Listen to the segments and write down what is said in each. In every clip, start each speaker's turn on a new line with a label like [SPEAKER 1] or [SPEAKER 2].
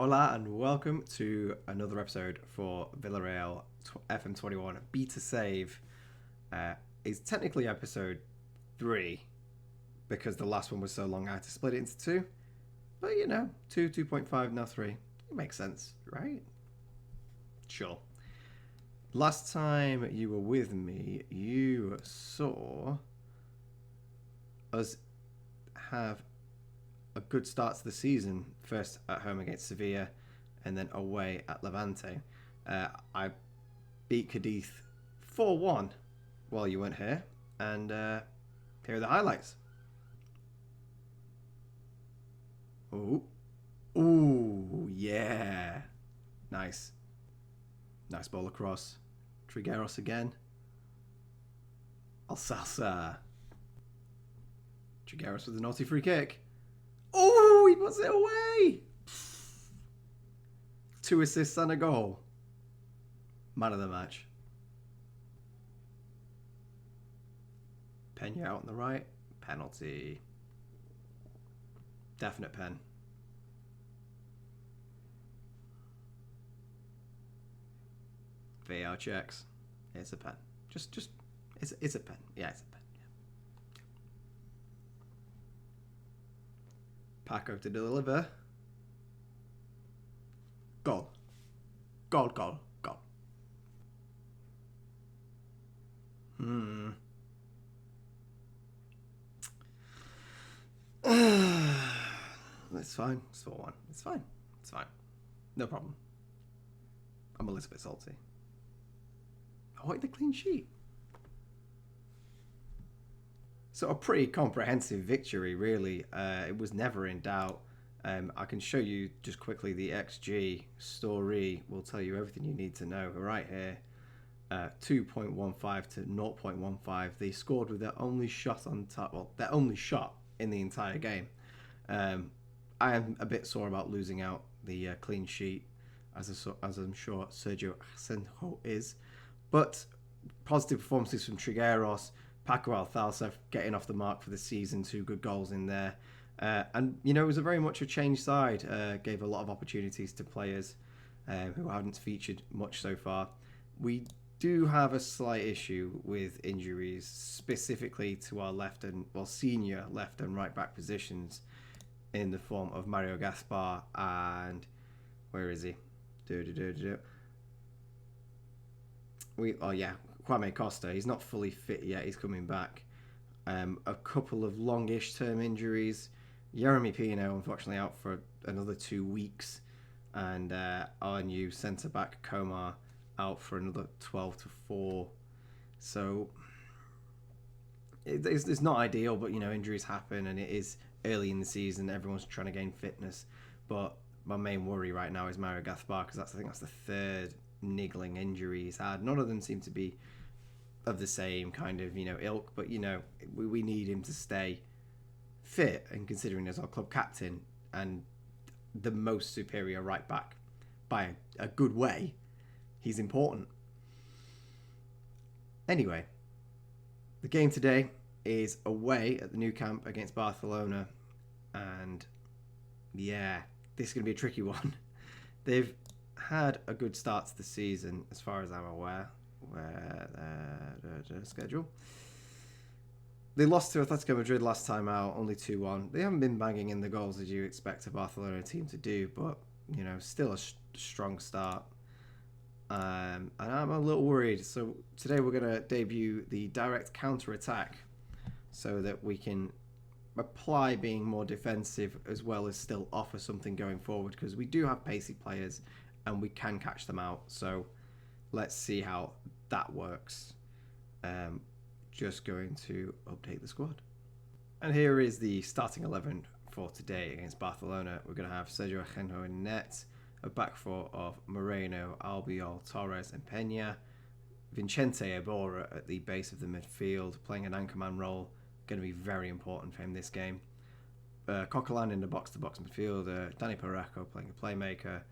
[SPEAKER 1] Hola and welcome to another episode for Villarreal FM21 Beta Save. It's technically episode 3 because the last one was so long I had to split it into 2. But 2, 2.5, now 3. It makes sense, right? Sure. Last time you were with me, you saw us have a good start to the season. First at home against Sevilla and then away at Levante. I beat Cadiz 4-1 while you weren't here, and here are the highlights. Ooh, yeah. Nice ball across. Trigueros again. Alsasa. Trigueros with a naughty free kick. Oh, he puts it away. 2 assists and a goal. Man of the match. Pena out on the right. Penalty. Definite pen. VAR checks. It's a pen. Just it's a pen. Yeah, it's a pen. Paco to deliver. Goal. It's fine. It's 4-1. It's fine. No problem. I'm a little bit salty. I want the clean sheet. So a pretty comprehensive victory, really. It was never in doubt. I can show you just quickly the XG story. Will tell you everything you need to know right here. 2.15 to 0.15. They scored with their only shot on target. Well, their only shot in the entire game. I am a bit sore about losing out the clean sheet, as I'm sure Sergio Asenjo is. But positive performances from Trigueros. Paco Alcalá getting off the mark for the season, 2 good goals in there. And, it was a very much a changed side. Gave a lot of opportunities to players who haven't featured much so far. We do have a slight issue with injuries, specifically to our senior left and right back positions in the form of Mario Gaspar and... Where is he? Kwame Costa. He's not fully fit yet. He's coming back. A couple of longish term injuries. Jeremy Pino, unfortunately, out for another 2 weeks. And our new centre-back, Komar, out for another 12 to 4. So it's not ideal, but, injuries happen. And it is early in the season. Everyone's trying to gain fitness. But my main worry right now is Mario Gaspar, because I think that's the third niggling injury he's had. None of them seem to be of the same kind of ilk, but we need him to stay fit, and considering as our club captain and the most superior right back by a good way, he's important. Anyway, the game today is away at the Nou Camp against Barcelona, and this is going to be a tricky one. They've had a good start to the season, as far as I'm aware. The schedule. They lost to Atletico Madrid last time out, only 2-1. They haven't been banging in the goals as you expect a Barcelona team to do, but still a strong start. And I'm a little worried. So today we're going to debut the direct counter-attack so that we can apply being more defensive as well as still offer something going forward, because we do have pacey players and we can catch them out. So let's see how that works. Just going to update the squad. And here is the starting 11 for today against Barcelona. We're going to have Sergio Asenjo in net, a back four of Moreno, Albiol, Torres and Pena. Vicente Iborra at the base of the midfield, playing an anchorman role. Going to be very important for him this game. Coquelin in the box-to-box midfield. Danny Parejo playing a playmaker.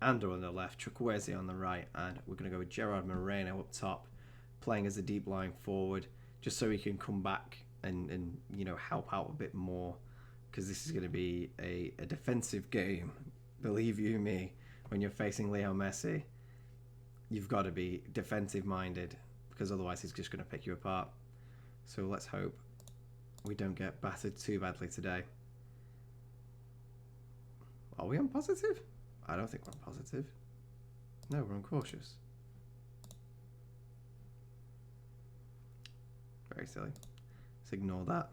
[SPEAKER 1] Ando on the left, Chukwueze on the right, and we're going to go with Gerard Moreno up top, playing as a deep lying forward, just so he can come back and help out a bit more, because this is going to be a defensive game Believe you me, when you're facing Leo Messi, you've got to be defensive minded because otherwise he's just going to pick you apart. So let's hope we don't get battered too badly today. Are we on positive? I don't think we're on positive. No, we're on cautious. Very silly. Let's ignore that.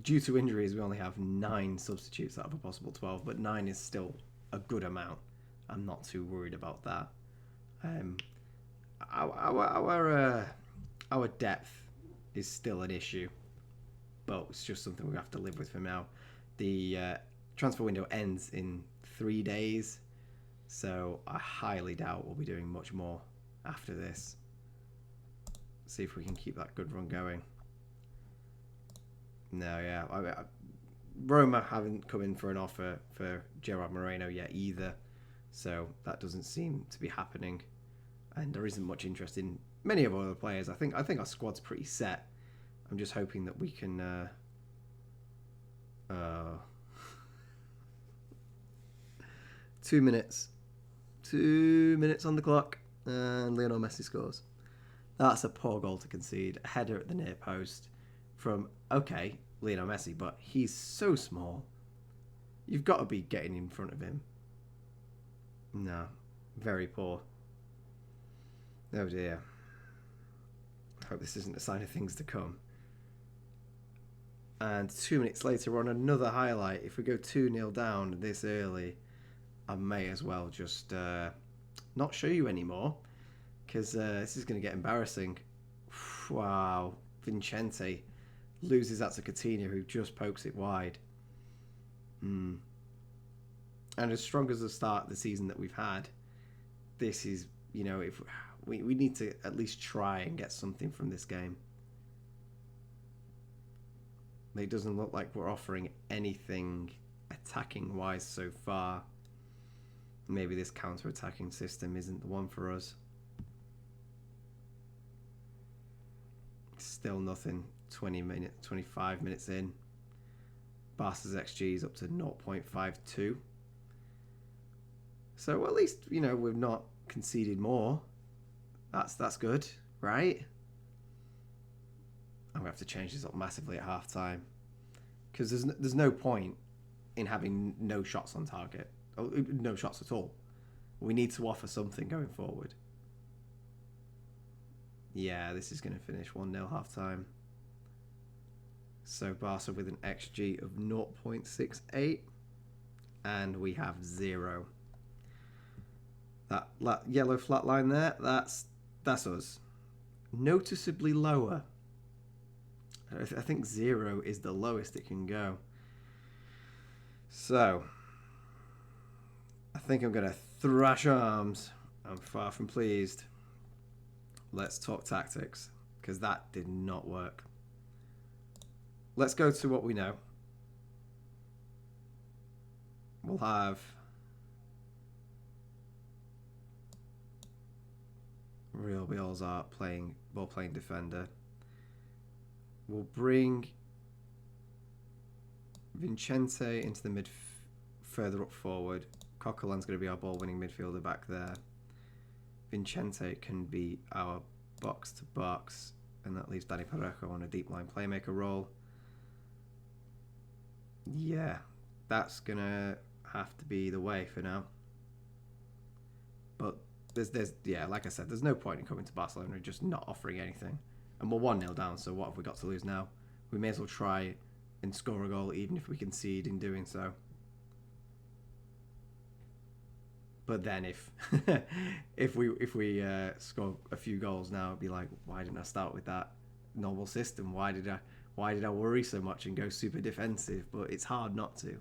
[SPEAKER 1] Due to injuries, we only have 9 substitutes out of a possible 12, but 9 is still a good amount. I'm not too worried about that. Our depth is still an issue, but it's just something we have to live with for now. The transfer window ends in 3 days, so I highly doubt we'll be doing much more after this. See if we can keep that good run going. No, yeah. Roma haven't come in for an offer for Gerard Moreno yet either, so that doesn't seem to be happening. And there isn't much interest in many of our other players. I think our squad's pretty set. I'm just hoping that we can... 2 minutes. 2 minutes on the clock, and Lionel Messi scores. That's a poor goal to concede. A header at the near post from, okay, Lionel Messi, but he's so small. You've got to be getting in front of him. No, very poor. Oh dear. I hope this isn't a sign of things to come. And 2 minutes later, we're on another highlight. If we go 2-0 down this early, I may as well just not show you anymore, because this is going to get embarrassing. Wow. Vicente loses that to Coutinho, who just pokes it wide. And as strong as the start of the season that we've had, this is, you know, if we need to at least try and get something from this game. It doesn't look like we're offering anything attacking-wise so far. Maybe this counter-attacking system isn't the one for us. Still nothing. 25 minutes in. Barca's XG is up to 0.52. So at least, you know, we've not conceded more. That's good, right? I'm going to have to change this up massively at half-time. Because there's no point in having no shots on target. No shots at all. We need to offer something going forward. Yeah, this is going to finish 1-0 half-time. So Barca with an XG of 0.68. And we have 0. That yellow flat line there, that's us. Noticeably lower. I think 0 is the lowest it can go. So, I think I'm going to thrash arms. I'm far from pleased. Let's talk tactics, because that did not work. Let's go to what we know. We'll have Real Bielsa ball-playing defender. We'll bring Vicente into the further up forward. Coquelin's going to be our ball-winning midfielder back there. Vicente can be our box-to-box, and that leaves Dani Parejo on a deep line playmaker role. Yeah, that's going to have to be the way for now. But yeah, like I said, there's no point in coming to Barcelona and just not offering anything. And we're 1-0 down, so what have we got to lose now? We may as well try and score a goal, even if we concede in doing so. But then if we score a few goals now, it'd be like, why didn't I start with that normal system? Why did I worry so much and go super defensive? But it's hard not to.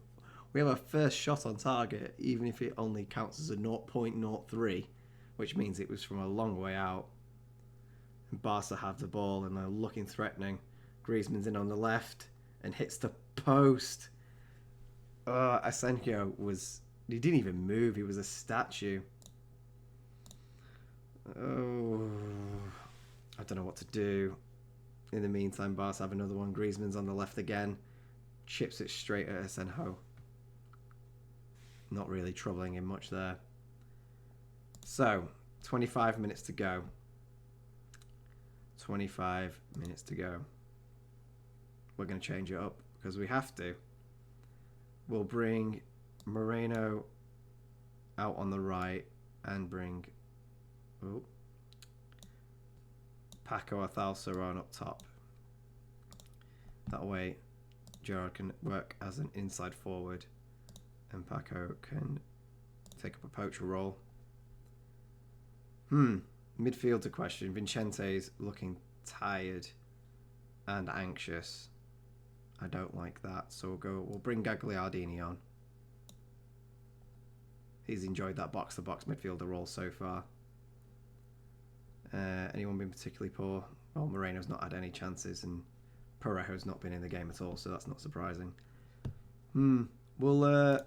[SPEAKER 1] We have our first shot on target, even if it only counts as a 0.03, which means it was from a long way out. And Barca have the ball and they're looking threatening. Griezmann's in on the left and hits the post. Asenjo he didn't even move. He was a statue. Oh, I don't know what to do. In the meantime, Barca have another one. Griezmann's on the left again. Chips it straight at Asenjo. not really troubling him much there. So, 25 minutes to go. 25 minutes to go. We're going to change it up because we have to. We'll bring Moreno out on the right and bring Paco Athalsaron up top. That way Gerrard can work as an inside forward and Paco can take up a poacher role. Midfielder question. Vincente's looking tired and anxious. I don't like that, so we'll bring Gagliardini on. He's enjoyed that box-to-box midfielder role so far. Anyone been particularly poor? Well, Moreno's not had any chances, and Parejo's not been in the game at all, so that's not surprising. We'll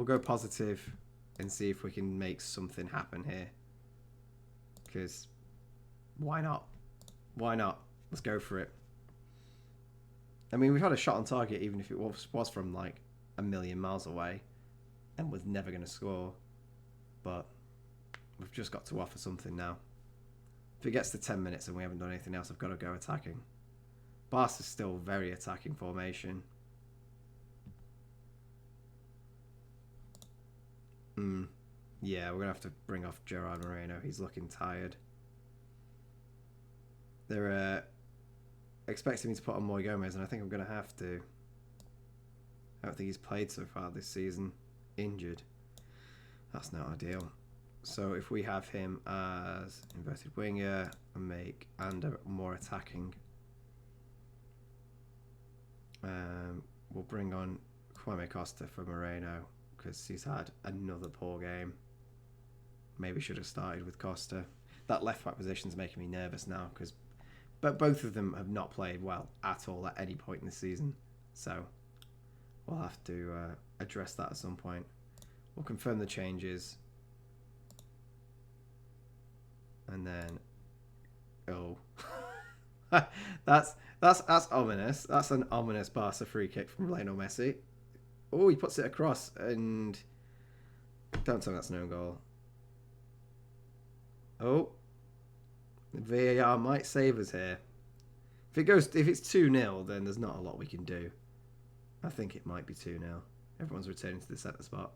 [SPEAKER 1] go positive and see if we can make something happen here. Because why not? Why not? Let's go for it. I mean, we've had a shot on target, even if it was from like a million miles away and was never going to score. But we've just got to offer something now. If it gets to 10 minutes and we haven't done anything else, I've got to go attacking. Barca's still very attacking formation. Yeah, we're going to have to bring off Gerard Moreno. He's looking tired. They're expecting me to put on Moy Gomez, and I think I'm going to have to. I don't think he's played so far this season. Injured. That's not ideal. So if we have him as inverted winger and make Ander more attacking, we'll bring on Kwame Costa for Moreno because he's had another poor game. Maybe should have started with Costa. That left back position's making me nervous now but both of them have not played well at all at any point in the season. So we'll have to address that at some point. We'll confirm the changes. And then that's ominous. That's an ominous Barca free kick from Lionel Messi. Oh, he puts it across and don't tell me that's no goal. Oh, VAR might save us here. If it's 2-0, then there's not a lot we can do. I think it might be 2-0. Everyone's returning to the centre spot.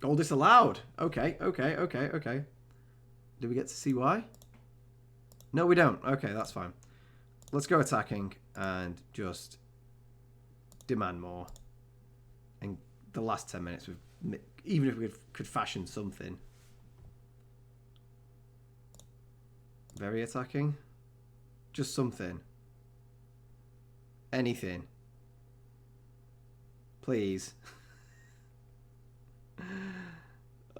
[SPEAKER 1] Goal disallowed. Okay. Do we get to see why? No, we don't. Okay, that's fine. Let's go attacking and just demand more. In the last 10 minutes, even if we could fashion something. Very attacking. Just something. Anything. Please.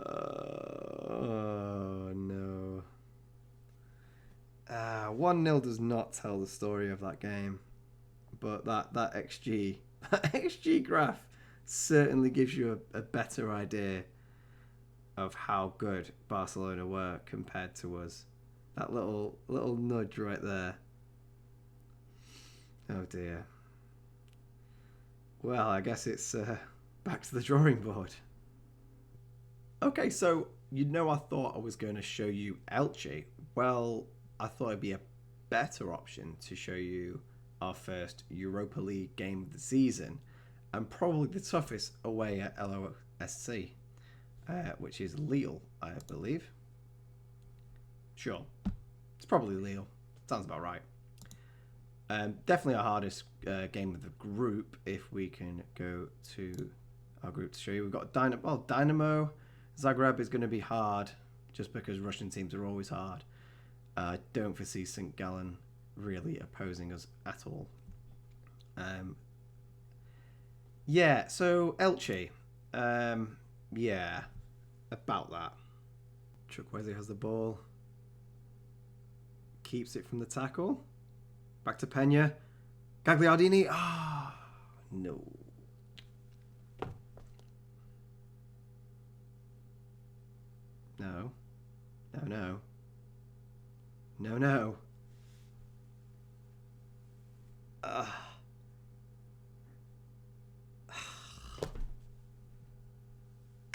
[SPEAKER 1] Oh, no. 1-0 does not tell the story of that game. But that XG graph certainly gives you a better idea of how good Barcelona were compared to us. That little nudge right there. Oh dear. Well, I guess it's back to the drawing board. Okay, so I thought I was going to show you Elche. Well, I thought it'd be a better option to show you our first Europa League game of the season, and probably the toughest away at LOSC, which is Lille, I believe. Sure, it's probably Lille. Sounds about right. Definitely our hardest game of the group. If we can go to our group to show you, we've got Dynamo Zagreb is going to be hard, just because Russian teams are always hard. I don't foresee St. Gallen really opposing us at all. Yeah, so Elche. Yeah, about that. Chukwueze has the ball. Keeps it from the tackle. Back to Pena. Gagliardini. No. No.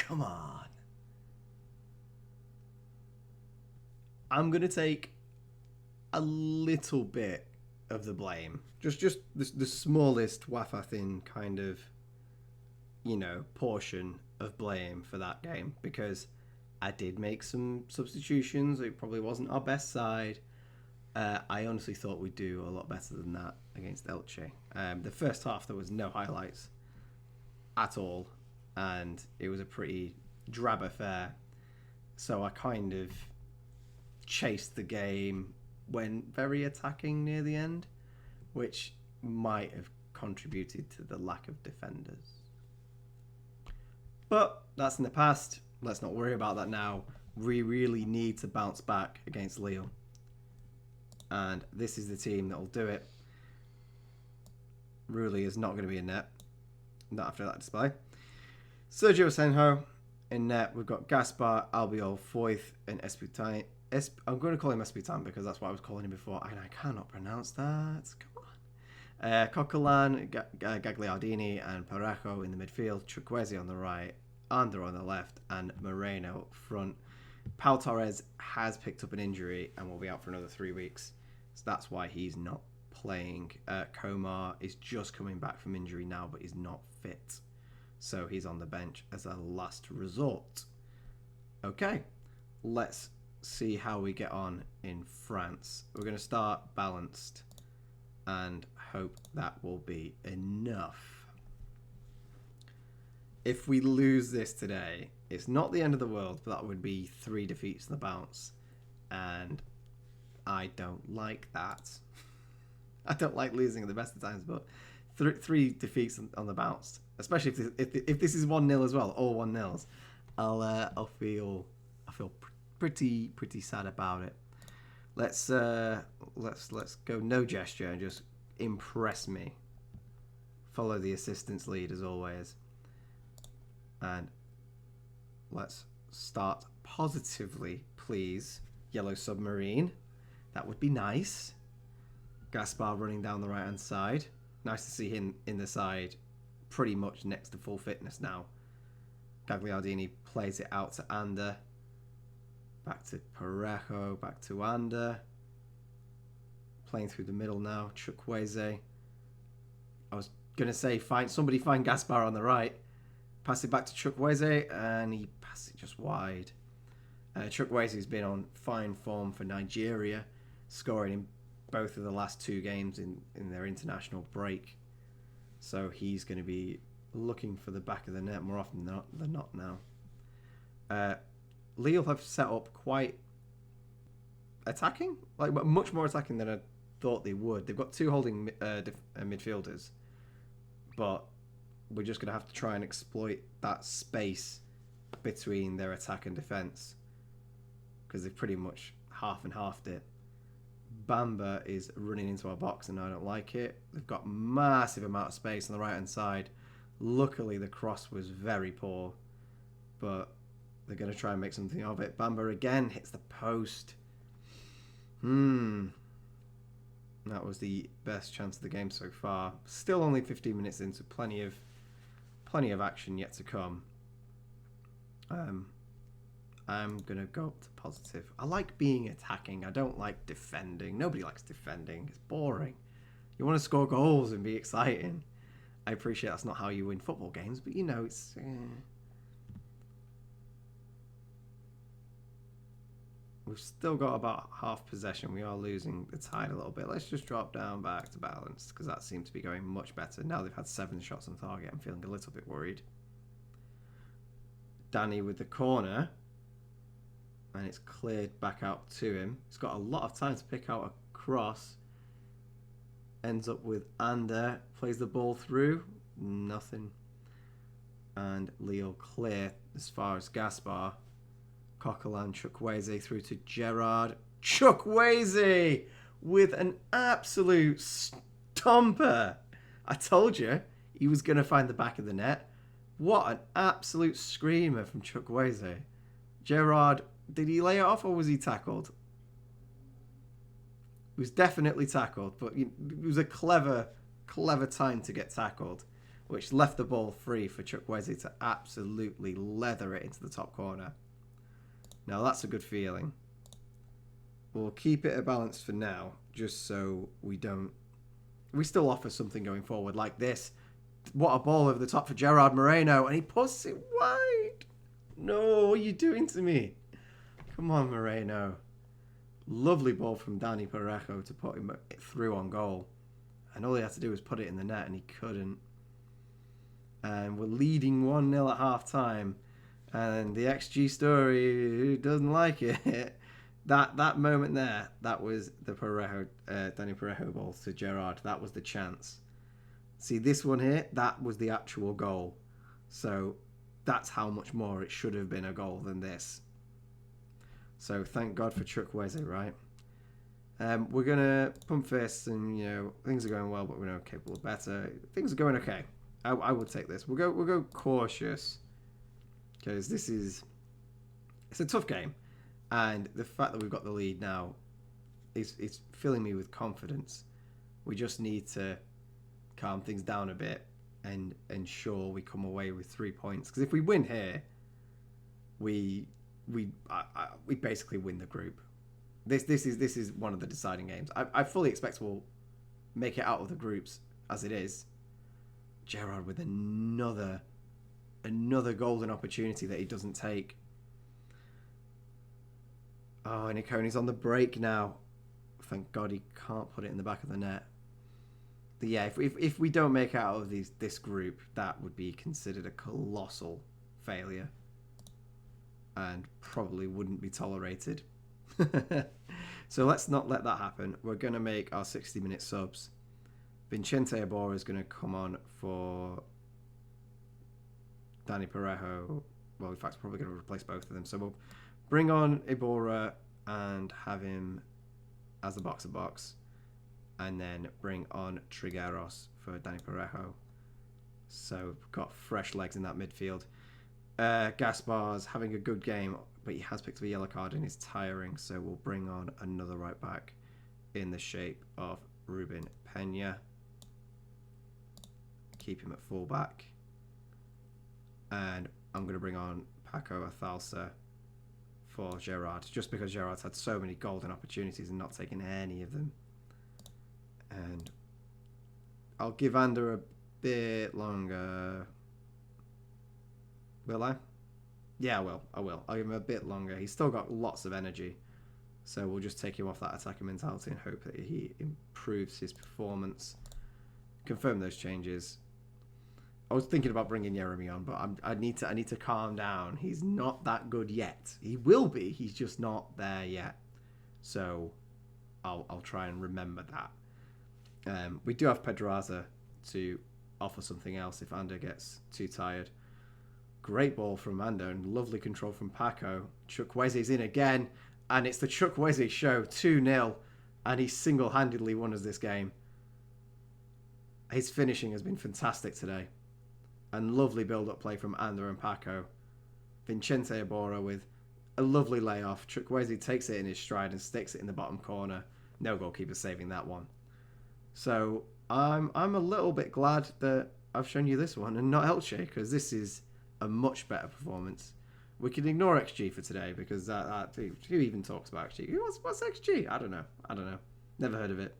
[SPEAKER 1] Come on. I'm going to take a little bit of the blame. Just the smallest waffle-thin kind of, portion of blame for that game, because I did make some substitutions. It probably wasn't our best side. I honestly thought we'd do a lot better than that against Elche. The first half, there was no highlights at all, and it was a pretty drab affair. So I kind of chased the game, went very attacking near the end, which might have contributed to the lack of defenders. But that's in the past. Let's not worry about that now. We really need to bounce back against Lille. And this is the team that will do it. Rulli is not going to be in net. Not after that display. Sergio Senjo in net. We've got Gaspar, Albiol, Foyth, and Esputain. I'm going to call him Esputain because that's what I was calling him before, and I cannot pronounce that. Come on. Coquelin, Gagliardini, and Parejo in the midfield. Chukwueze on the right, Ander on the left, and Moreno up front. Pau Torres has picked up an injury and will be out for another 3 weeks. So that's why he's not playing. Komar is just coming back from injury now, but he's not fit. So he's on the bench as a last resort. Okay, let's see how we get on in France. We're going to start balanced and hope that will be enough. If we lose this today, it's not the end of the world, but that would be 3 defeats in the bounce. And I don't like that. I don't like losing at the best of times, but 3 defeats on the bounce, especially if this is 1-0 as well, all 1-0s, I'll feel pretty sad about it. Let's go no gesture and just impress me. Follow the assistant's lead as always. And let's start positively, please. Yellow Submarine. That would be nice. Gaspar running down the right-hand side. Nice to see him in the side pretty much next to full fitness now. Gagliardini plays it out to Ander. Back to Parejo. Back to Ander. Playing through the middle now. Chukwueze. I was going to say, somebody find Gaspar on the right. Pass it back to Chukwueze, and he passed it just wide. Chukwueze's been on fine form for Nigeria, scoring in both of the last 2 games in their international break. So he's going to be looking for the back of the net more often than not now. Lille have set up quite attacking, like much more attacking than I thought they would. They've got 2 holding midfielders, but we're just going to have to try and exploit that space between their attack and defence, because they've pretty much half and halved it. Bamba is running into our box and I don't like it. They've got massive amount of space on the right hand side. Luckily the cross was very poor, but they're going to try and make something of it. Bamba again hits the post. That was the best chance of the game so far. Still only 15 minutes into, plenty of action yet to come. I'm going to go up to positive. I like being attacking. I don't like defending. Nobody likes defending. It's boring. You want to score goals and be exciting. I appreciate that's not how you win football games, but it's... We've still got about half possession. We are losing the tide a little bit. Let's just drop down back to balance, because that seems to be going much better. Now they've had 7 shots on target, I'm feeling a little bit worried. Danny with the corner. And it's cleared back out to him. He's got a lot of time to pick out a cross. Ends up with Ander. Plays the ball through. Nothing. And Lille clear as far as Gaspar. Coquelin, Chukwueze through to Gerard. Chukwueze with an absolute stomper. I told you he was going to find the back of the net. What an absolute screamer from Chukwueze. Gerard, did he lay it off or was he tackled? He was definitely tackled, but it was a clever time to get tackled. which left the ball free for Chukwueze to absolutely leather it into the top corner. Now that's a good feeling. We'll keep it a balance for now, just so we don't... We still offer something going forward like this. What a ball over the top for Gerard Moreno, and he puts it wide. No, what are you doing to me? Come on, Moreno. Lovely ball from Dani Parejo to put him through on goal. And all he had to do was put it in the net, and he couldn't. And we're leading 1-0 at half-time. And the XG story, who doesn't like it? That moment there, that was the Dani Parejo ball to Gerard. That was the chance. See, this one here, that was the actual goal. So that's how much more it should have been a goal than this. So thank God for Chukwueze, right? We're going to pump fists and, things are going well, but we're capable of better. Things are going okay. I will take this. We'll go cautious, because it's a tough game. And the fact that we've got the lead now is filling me with confidence. We just need to calm things down a bit and ensure we come away with 3 points. Because if we win here, we basically win the group. This is one of the deciding games. I fully expect we'll make it out of the groups as it is. Gerard with another golden opportunity that he doesn't take. Oh, and Ikone's on the break now. Thank God he can't put it in the back of the net. But yeah, if we don't make it out of this group, that would be considered a colossal failure. And probably wouldn't be tolerated. So let's not let that happen. We're going to make our 60-minute subs. Vicente Iborra is going to come on for Dani Parejo. Well, in fact, probably going to replace both of them. So we'll bring on Iborra and have him as the box-to-box. And then bring on Trigueros for Dani Parejo. So we've got fresh legs in that midfield. Gaspar's having a good game, but he has picked up a yellow card and is tiring. So we'll bring on another right back in the shape of Ruben Peña. Keep him at full back. And I'm going to bring on Paco Athalsa for Gerard, just because Gerard's had so many golden opportunities and not taken any of them. And I'll give Ander a bit longer. Will I? Yeah, I will. I'll give him a bit longer. He's still got lots of energy. So we'll just take him off that attacking mentality and hope that he improves his performance. Confirm those changes. I was thinking about bringing Jeremy on, but I need to calm down. He's not that good yet. He will be. He's just not there yet. So I'll try and remember that. We do have Pedraza to offer something else if Ander gets too tired. Great ball from Ander and lovely control from Paco. Chukwueze's in again, and it's the Chukwueze show, 2-0, and he single-handedly won us this game. His finishing has been fantastic today. And lovely build-up play from Ander and Paco. Vicente Iborra with a lovely layoff. Chukwueze takes it in his stride and sticks it in the bottom corner. No goalkeeper saving that one. So I'm a little bit glad that I've shown you this one and not Elche, because this is a much better performance. We can ignore XG for today, because who even talks about XG? What's XG? I don't know. Never heard of it.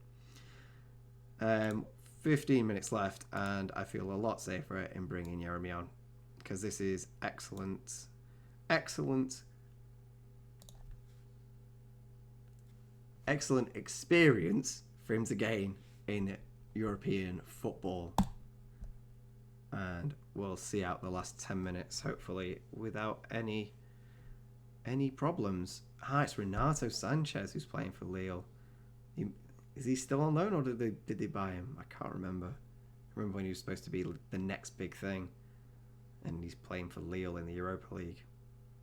[SPEAKER 1] 15 minutes left, and I feel a lot safer in bringing Jeremy on, because this is excellent experience for him to gain in European football. And we'll see out the last 10 minutes, hopefully, without any problems. It's Renato Sanchez who's playing for Lille. Is he still on loan, or did they buy him? I can't remember. I remember when he was supposed to be the next big thing, and he's playing for Lille in the Europa League.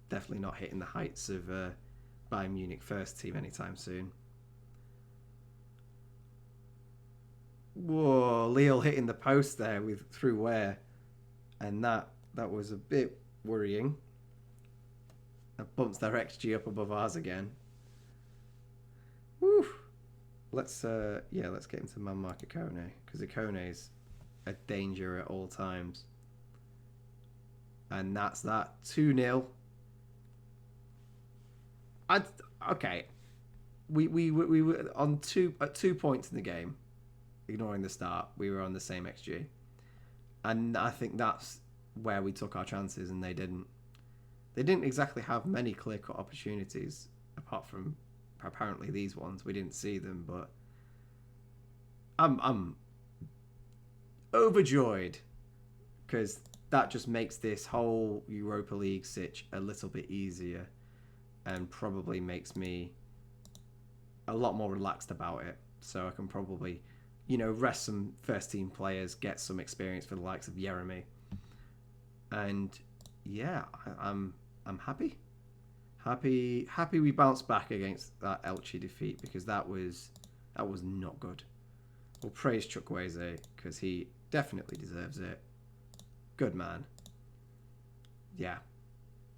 [SPEAKER 1] Definitely not hitting the heights of Bayern Munich first team anytime soon. Whoa, Lille hitting the post there through Ware, and that was a bit worrying. That bumps their XG up above ours again. Woo! Let's get into man mark Ikone, because Ikone's a danger at all times. And that's that. 2-0. Okay. We were on 2 points in the game, ignoring the start. We were on the same XG. And I think that's where we took our chances and they didn't. They didn't exactly have many clear-cut opportunities, apart from apparently these ones. We didn't see them, but I'm overjoyed because that just makes this whole Europa League sitch a little bit easier and probably makes me a lot more relaxed about it. So I can probably, rest some first-team players, get some experience for the likes of Jeremy. And yeah, I'm happy. Happy we bounced back against that Elche defeat because that was not good. We'll praise Chukwueze because he definitely deserves it. Good man. Yeah.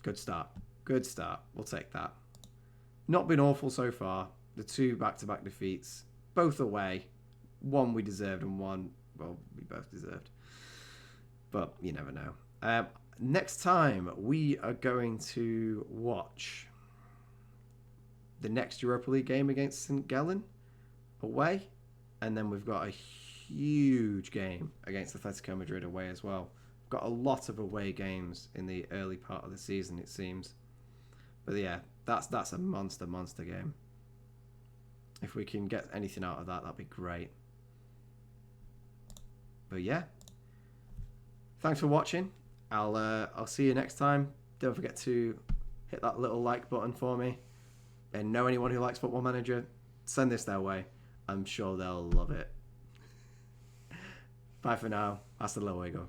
[SPEAKER 1] Good start. We'll take that. Not been awful so far. The 2 back-to-back defeats, both away. One we deserved and one, well, we both deserved. But you never know. Next time, we are going to watch the next Europa League game against St. Gallen away. And then we've got a huge game against Atletico Madrid away as well. We've got a lot of away games in the early part of the season, it seems. But yeah, that's a monster game. If we can get anything out of that, that'd be great. But yeah, thanks for watching. I'll see you next time. Don't forget to hit that little like button for me. And know anyone who likes Football Manager, send this their way. I'm sure they'll love it. Bye for now. Hasta luego.